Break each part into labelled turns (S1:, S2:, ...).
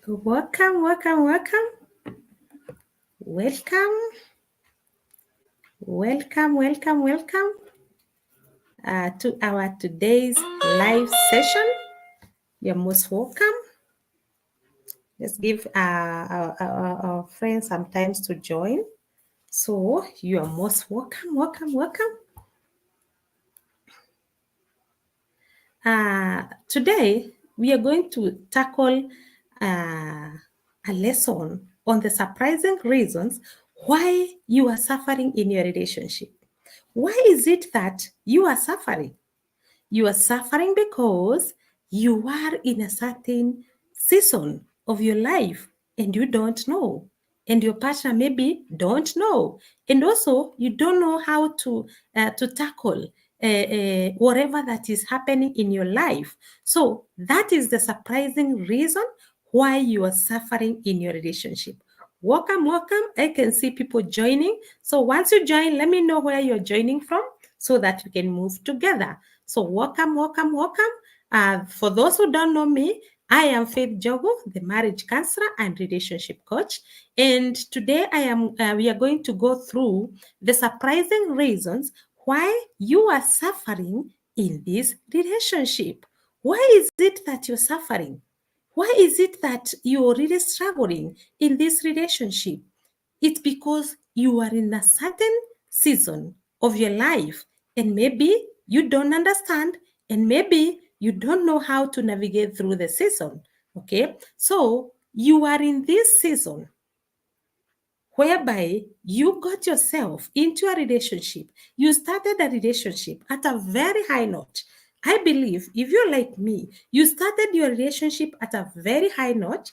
S1: Welcome, welcome, welcome, welcome, welcome to our today's live session. You're most welcome. Let's give our friends some time to join. So you are most welcome, welcome. Today we are going to tackle a lesson on the surprising reasons why you are suffering in your relationship. Why is it that you are suffering? You are suffering because you are in a certain season of your life and you don't know. And your partner maybe don't know. And also you don't know how to tackle whatever that is happening in your life. So that is the surprising reason why you are suffering in your relationship. Welcome, welcome. I can see people joining. So once you join, let me know where you're joining from so that we can move together. So welcome, welcome, welcome. For those who don't know me, I am Faith Jogo, the marriage counselor and relationship coach. And today we are going to go through the surprising reasons why you are suffering in this relationship. Why is it that you're suffering? Why is it that you're really struggling in this relationship? It's because you are in a certain season of your life and maybe you don't understand and maybe you don't know how to navigate through the season. Okay, so you are in this season whereby you got yourself into a relationship. You started a relationship at a very high note. I believe if you're like me, you started your relationship at a very high note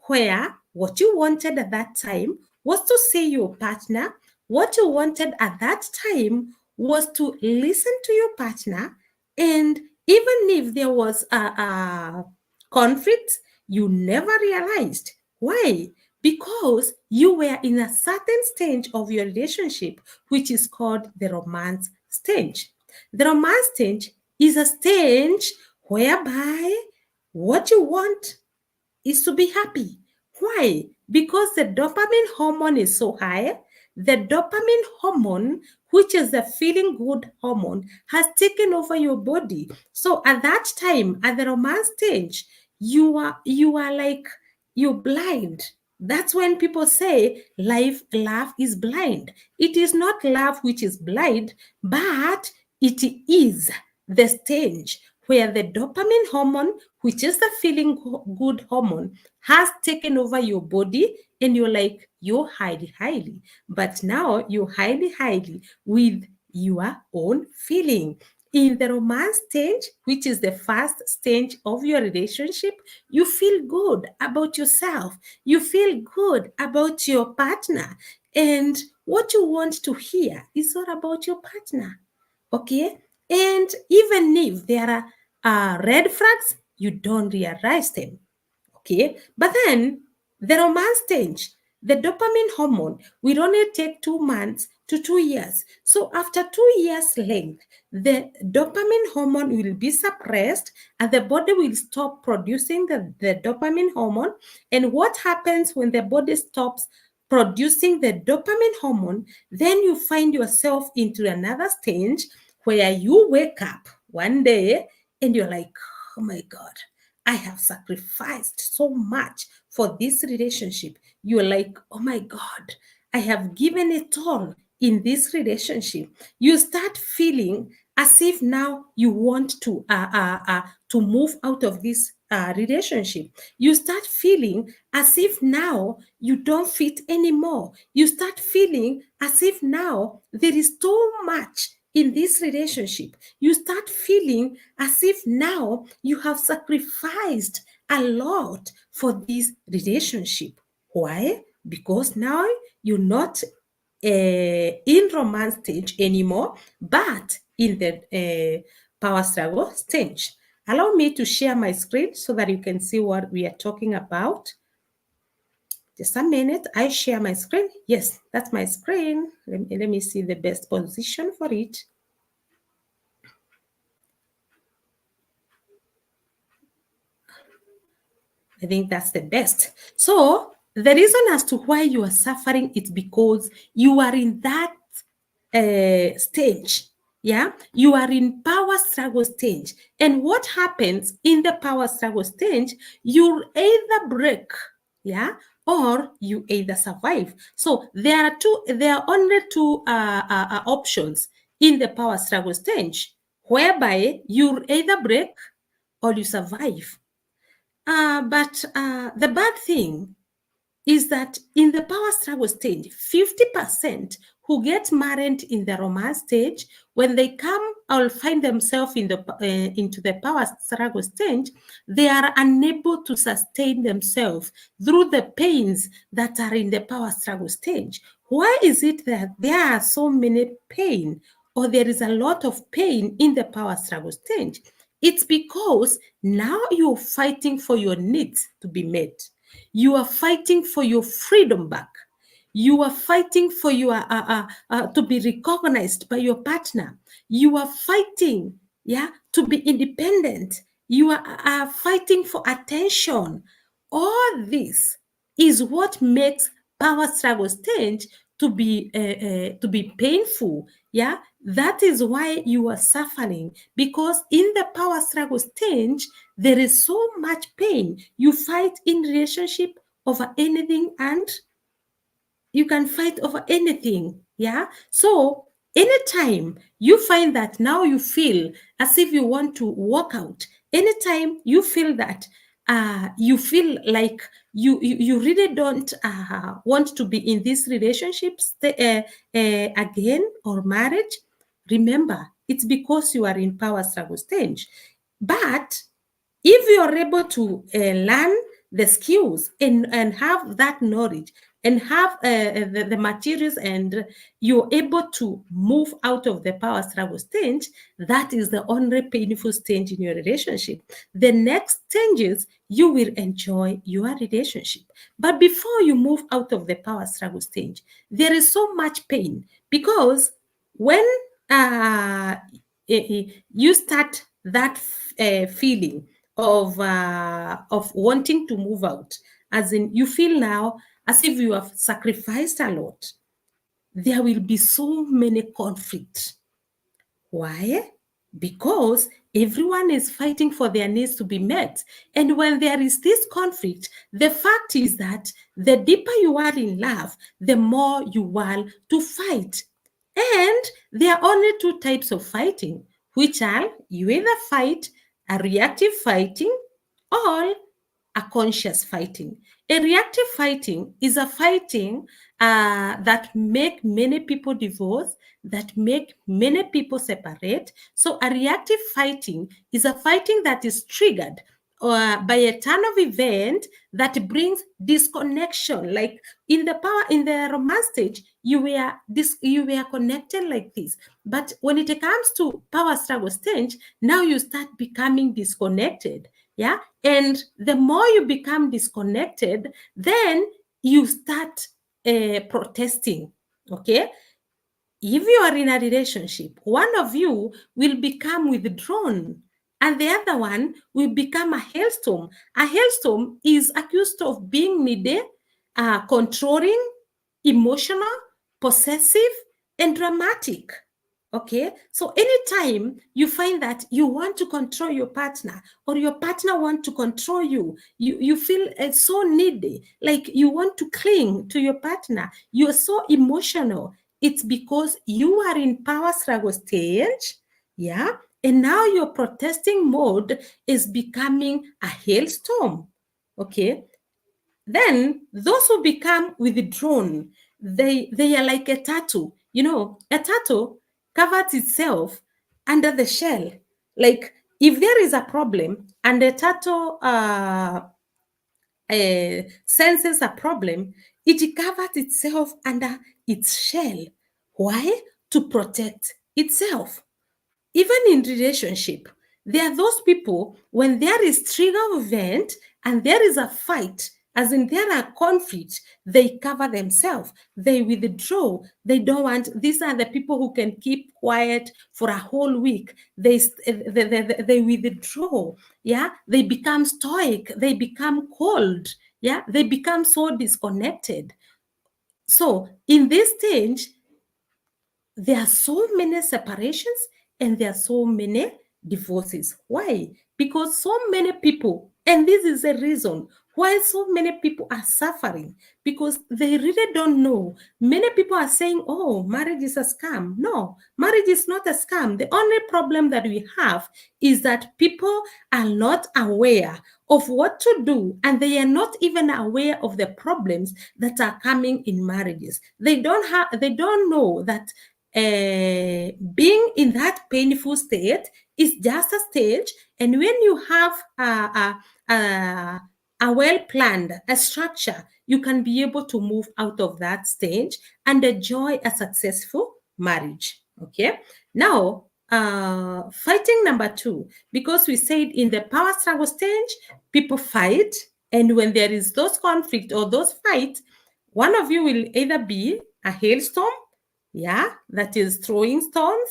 S1: where what you wanted at that time was to see your partner. What you wanted at that time was to listen to your partner. And even if there was a conflict, you never realized. Why? Because you were in a certain stage of your relationship, which is called the romance stage. The romance stage is a stage whereby what you want is to be happy. Why? Because the dopamine hormone is so high. The dopamine hormone, which is the feeling good hormone, has taken over your body. So at that time, at the romance stage, you are like you're blind. That's when people say love is blind. It is not love which is blind, but it is the stage where the dopamine hormone, which is the feeling good hormone, has taken over your body and you're like, you're highly. But now you're highly with your own feeling. In the romance stage, which is the first stage of your relationship, you feel good about yourself. You feel good about your partner. And what you want to hear is all about your partner. Okay? And even if there are red flags, you don't realize them. Okay, but then the romance stage, the dopamine hormone will only take 2 months to 2 years. So after 2 years length, the dopamine hormone will be suppressed and the body will stop producing the dopamine hormone. And what happens when the body stops producing the dopamine hormone, then you find yourself into another stage where you wake up one day and you're like, oh my God, I have sacrificed so much for this relationship. You're like, oh my God, I have given it all in this relationship. You start feeling as if now you want to move out of this relationship. You start feeling as if now you don't fit anymore. You start feeling as if now there is too much in this relationship. You start feeling as if now you have sacrificed a lot for this relationship. Why? Because now you're not in romance stage anymore, but in the power struggle stage. Allow me to share my screen so that you can see what we are talking about. Just a minute, I share my screen. Yes, that's my screen. Let me see the best position for it. I think that's the best. So the reason as to why you are suffering is because you are in that stage. Yeah, you are in power struggle stage. And what happens in the power struggle stage? You either break, yeah, or you either survive. So there are only two options in the power struggle stage, whereby you either break or you survive. But the bad thing is that in the power struggle stage, 50% who get married in the romance stage, when they come or find themselves into the power struggle stage, they are unable to sustain themselves through the pains that are in the power struggle stage. Why is it that there are so many pain, or there is a lot of pain in the power struggle stage? It's because now you're fighting for your needs to be met. You are fighting for your freedom back. You are fighting for your to be recognized by your partner. You are fighting, yeah, to be independent. You are fighting for attention. All this is what makes power struggle stage to be painful. Yeah, that is why you are suffering, because in the power struggle stage there is so much pain. You fight in relationship over anything, and you can fight over anything. Yeah. So anytime you find that now you feel as if you want to walk out, anytime you feel that you feel like you really don't want to be in this relationship again, or marriage, remember it's because you are in power struggle stage. But if you're able to learn the skills and have that knowledge and have the materials, and you're able to move out of the power struggle stage, that is the only painful stage in your relationship. The next stages, you will enjoy your relationship. But before you move out of the power struggle stage, there is so much pain, because when you start that feeling of wanting to move out, as in you feel now as if you have sacrificed a lot, there will be so many conflicts. Why? Because everyone is fighting for their needs to be met. And when there is this conflict, the fact is that the deeper you are in love, the more you want to fight. And there are only two types of fighting, which are you either fight a reactive fighting or a conscious fighting. A reactive fighting is a fighting that make many people divorce, that make many people separate. So a reactive fighting is a fighting that is triggered by a turn of event that brings disconnection. Like in the romance stage, you were connected like this, but when it comes to power struggle stage, now you start becoming disconnected. Yeah, and the more you become disconnected, then you start protesting. Okay, if you are in a relationship, one of you will become withdrawn and the other one will become a hailstorm. A hailstorm is accused of being needy, controlling, emotional, possessive, and dramatic. Okay, so anytime you find that you want to control your partner, or your partner want to control you, you feel so needy, like you want to cling to your partner, you're so emotional, it's because you are in power struggle stage. Yeah, and now your protesting mode is becoming a hailstorm. Okay, then those who become withdrawn, they are like a turtle. You know, a turtle covers itself under the shell. Like if there is a problem and the turtle senses a problem, it covers itself under its shell. Why? To protect itself. Even in relationship, there are those people when there is trigger event and there is a fight, As in, there are conflicts, they cover themselves, they withdraw, they don't want. These are the people who can keep quiet for a whole week. They withdraw, yeah, they become stoic, they become cold, yeah, they become so disconnected. So in this stage, there are so many separations and there are so many divorces. Why? Because so many people, and this is the reason why so many people are suffering, because they really don't know. Many people are saying, oh, marriage is a scam. No, marriage is not a scam. The only problem that we have is that people are not aware of what to do, and they are not even aware of the problems that are coming in marriages. They don't know that being in that painful state is just a stage, and when you have a well-planned a structure, you can be able to move out of that stage and enjoy a successful marriage. Okay, now fighting number 2, because we said in the power struggle stage people fight, and when there is those conflict or those fights, one of you will either be a hailstorm, yeah, that is throwing stones,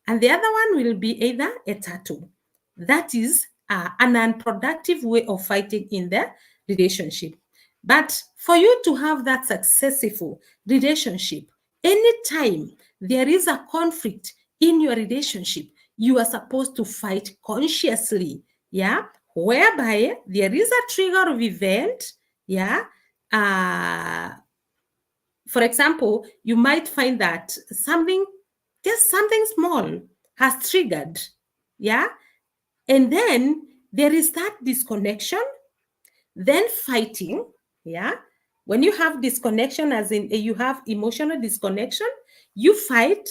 S1: and the other one will be either a turtle. That is an unproductive way of fighting in the relationship. But for you to have that successful relationship, anytime there is a conflict in your relationship, you are supposed to fight consciously, yeah, whereby there is a trigger of event, yeah. For example, you might find that just something small has triggered, yeah, and then there is that disconnection, then fighting, yeah. When you have disconnection, as in you have emotional disconnection, you fight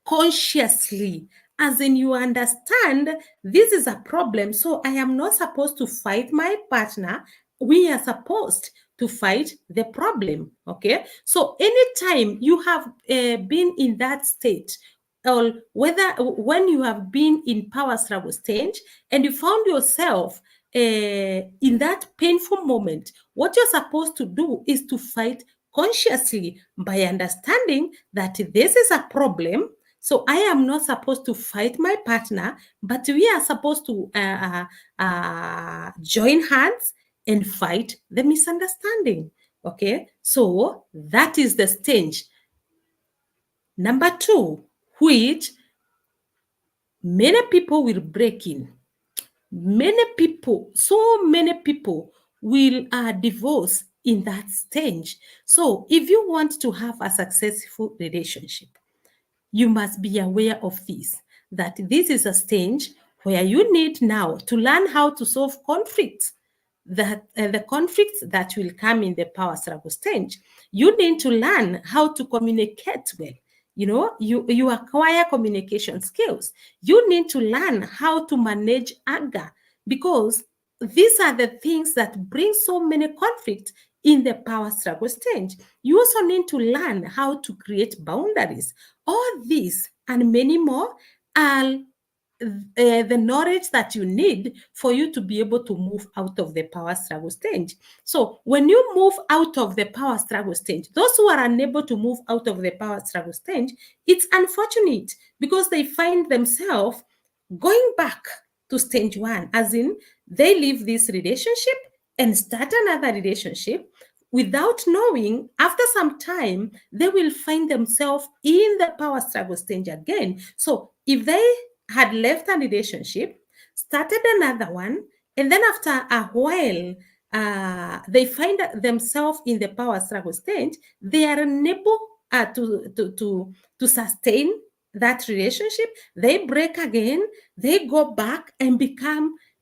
S1: consciously, as in you understand this is a problem, so I am not supposed to fight my partner, we are supposed to fight the problem. Okay, so anytime you have been in that state, or whether when you have been in power struggle stage and you found yourself in that painful moment, what you're supposed to do is to fight consciously by understanding that this is a problem. So I am not supposed to fight my partner, but we are supposed to join hands and fight the misunderstanding. Okay, so that is the stage number 2, which many people will break in. Many people, so many people will divorce in that stage. So if you want to have a successful relationship, you must be aware of this, that this is a stage where you need now to learn how to solve conflicts, that the conflicts that will come in the power struggle stage. You need to learn how to communicate well. You know, you acquire communication skills. You need to learn how to manage anger, because these are the things that bring so many conflicts in the power struggle stage. You also need to learn how to create boundaries. All these and many more are the knowledge that you need for you to be able to move out of the power struggle stage. So when you move out of the power struggle stage, those who are unable to move out of the power struggle stage, it's unfortunate, because they find themselves going back to stage 1, as in they leave this relationship and start another relationship without knowing. After some time they will find themselves in the power struggle stage again. So if they had left a relationship, started another one, and then after a while they find themselves in the power struggle stage, they are unable to sustain that relationship. They break again, they go back and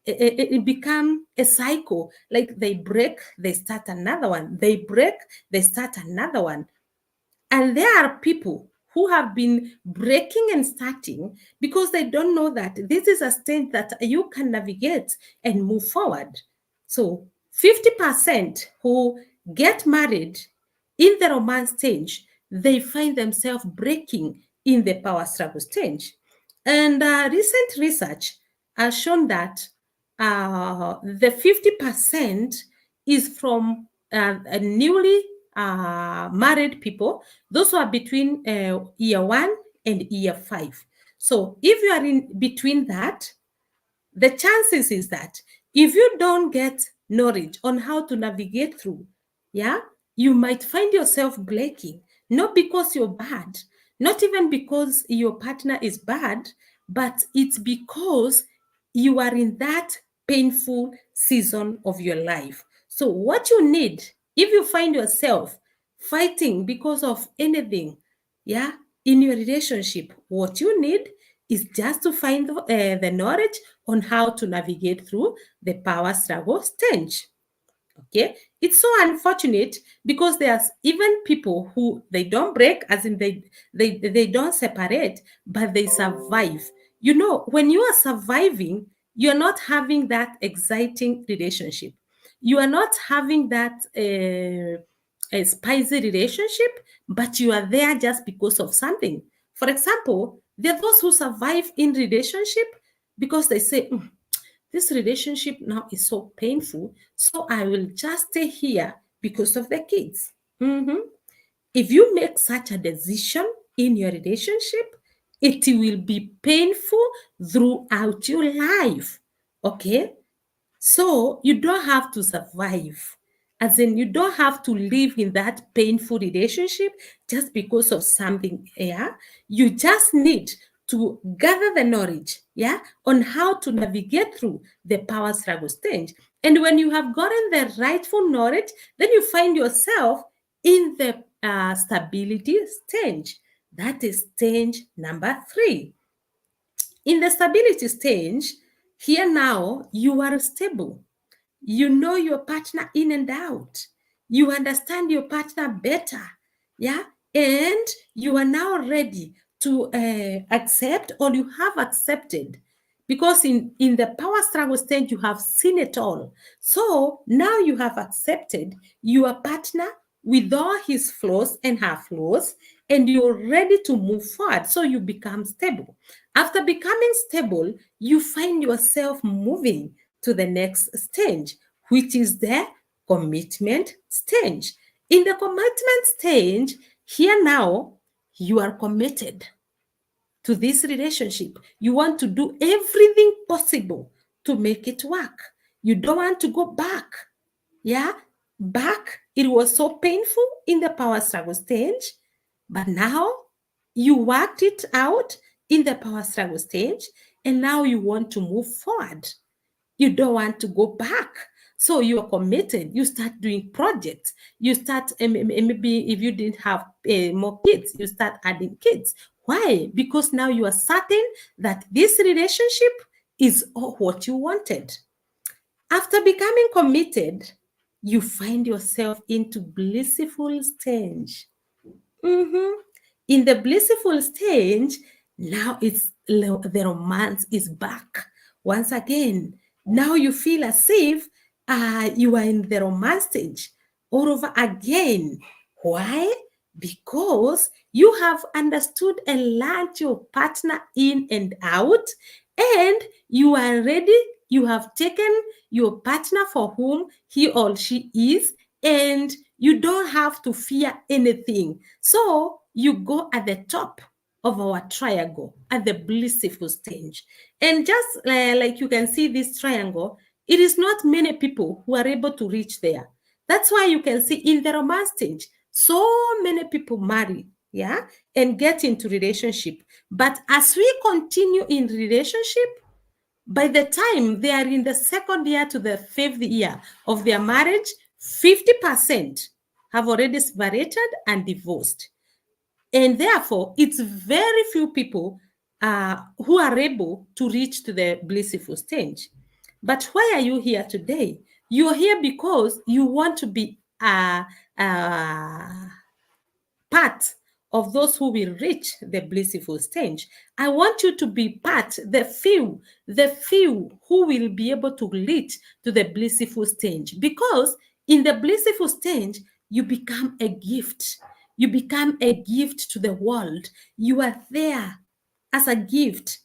S1: it become a cycle. Like they break, they start another one, they break, they start another one. And there are people who have been breaking and starting because they don't know that this is a stage that you can navigate and move forward. So 50% who get married in the romance stage, they find themselves breaking in the power struggle stage. And recent research has shown that the 50% is from a newly married people, those who are between year 1 and year 5. So if you are in between that, the chances is that if you don't get knowledge on how to navigate through, yeah, you might find yourself breaking, not because you're bad, not even because your partner is bad, but it's because you are in that painful season of your life. So what you need, if you find yourself fighting because of anything, yeah, in your relationship, what you need is just to find the knowledge on how to navigate through the power struggle stage. Okay, it's so unfortunate because there's even people who they don't break, as in they don't separate, but they survive. You know, when you are surviving, you're not having that exciting relationship, you are not having that a spicy relationship, but you are there just because of something. For example, there are those who survive in relationship because they say, this relationship now is so painful, so I will just stay here because of the kids. Mhm. If you make such a decision in your relationship, it will be painful throughout your life. Okay? So you don't have to survive. As in, you don't have to live in that painful relationship just because of something. Yeah. You just need to gather the knowledge, yeah, on how to navigate through the power struggle stage. And when you have gotten the rightful knowledge, then you find yourself in the stability stage. That is stage number 3. In the stability stage, here now you are stable. You know your partner in and out. You understand your partner better. Yeah. And you are now ready to accept, or you have accepted, because in the power struggle stage, you have seen it all. So now you have accepted your partner with all his flaws and her flaws, and you're ready to move forward. So you become stable. After becoming stable, you find yourself moving to the next stage, which is the commitment stage. In the commitment stage, here now, you are committed to this relationship. You want to do everything possible to make it work. You don't want to go back. Yeah, back. It was so painful in the power struggle stage, but now you worked it out in the power struggle stage, and now you want to move forward. You don't want to go back. So you are committed. You start doing projects. You start, maybe if you didn't have more kids, you start adding kids. Why? Because now you are certain that this relationship is what you wanted. After becoming committed, you find yourself into blissful stage. Mhm. In the blissful stage, now the romance is back once again. Now you feel as if you are in the romance stage all over again. Why? Because you have understood and learned your partner in and out, and you are ready. You have taken your partner for whom he or she is, and you don't have to fear anything. So you go at the top of our triangle at the blissful stage. And just like you can see this triangle, it is not many people who are able to reach there. That's why you can see in the romance stage, so many people marry, yeah, and get into relationship. But as we continue in relationship, by the time they are in the second year to the 5th year of their marriage, 50% have already separated and divorced. And therefore, it's very few people who are able to reach to the blissful stage. But why are you here today? You're here because you want to be part of those who will reach the blissful stage. I want you to be part, the few who will be able to reach to the blissful stage. Because in the blissful stage, you become a gift. You become a gift to the world. You are there as a gift,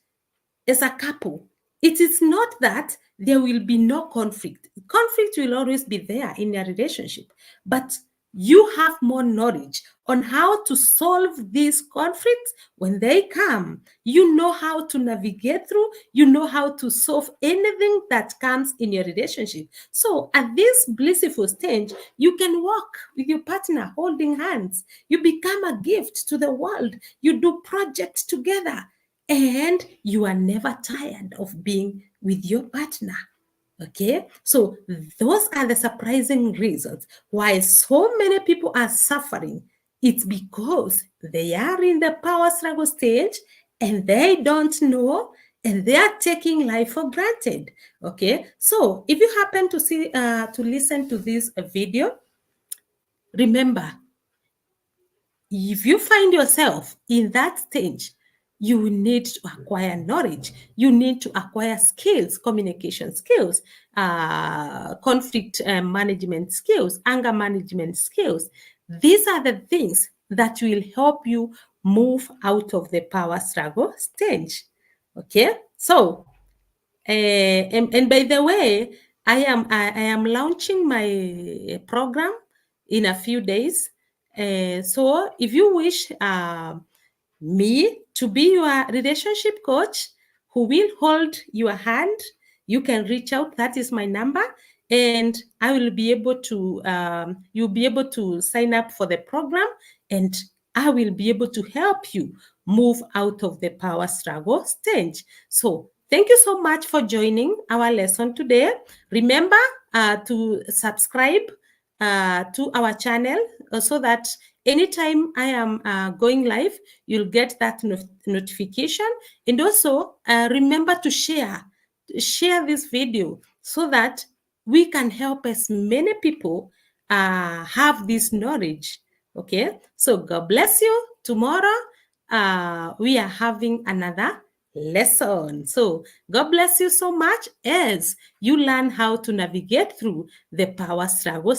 S1: as a couple. it is not that there will be no conflict. Conflict will always be there in a relationship, but you have more knowledge on how to solve these conflicts when they come. You know how to navigate through, you know how to solve anything that comes in your relationship. So at this blissful stage, you can walk with your partner holding hands. You become a gift to the world. You do projects together, and you are never tired of being with your partner. Okay, so those are the surprising reasons why so many people are suffering. It's because they are in the power struggle stage and they don't know, and they are taking life for granted. Okay, so if you happen to listen to this video, remember, if you find yourself in that stage, you need to acquire knowledge. You need to acquire skills, communication skills, conflict management skills, anger management skills. These are the things that will help you move out of the power struggle stage. Okay, so and by the way, I am launching my program in a few days. So if you wish me to be your relationship coach who will hold your hand, you can reach out. That is my number, and I will be able to. You'll be able to sign up for the program, and I will be able to help you move out of the power struggle stage. So thank you so much for joining our lesson today. Remember to subscribe to our channel so that anytime I am going live, you'll get that notification. And also remember to share this video so that we can help as many people have this knowledge. Okay, so God bless you. Tomorrow we are having another lesson. So God bless you so much as you learn how to navigate through the power struggle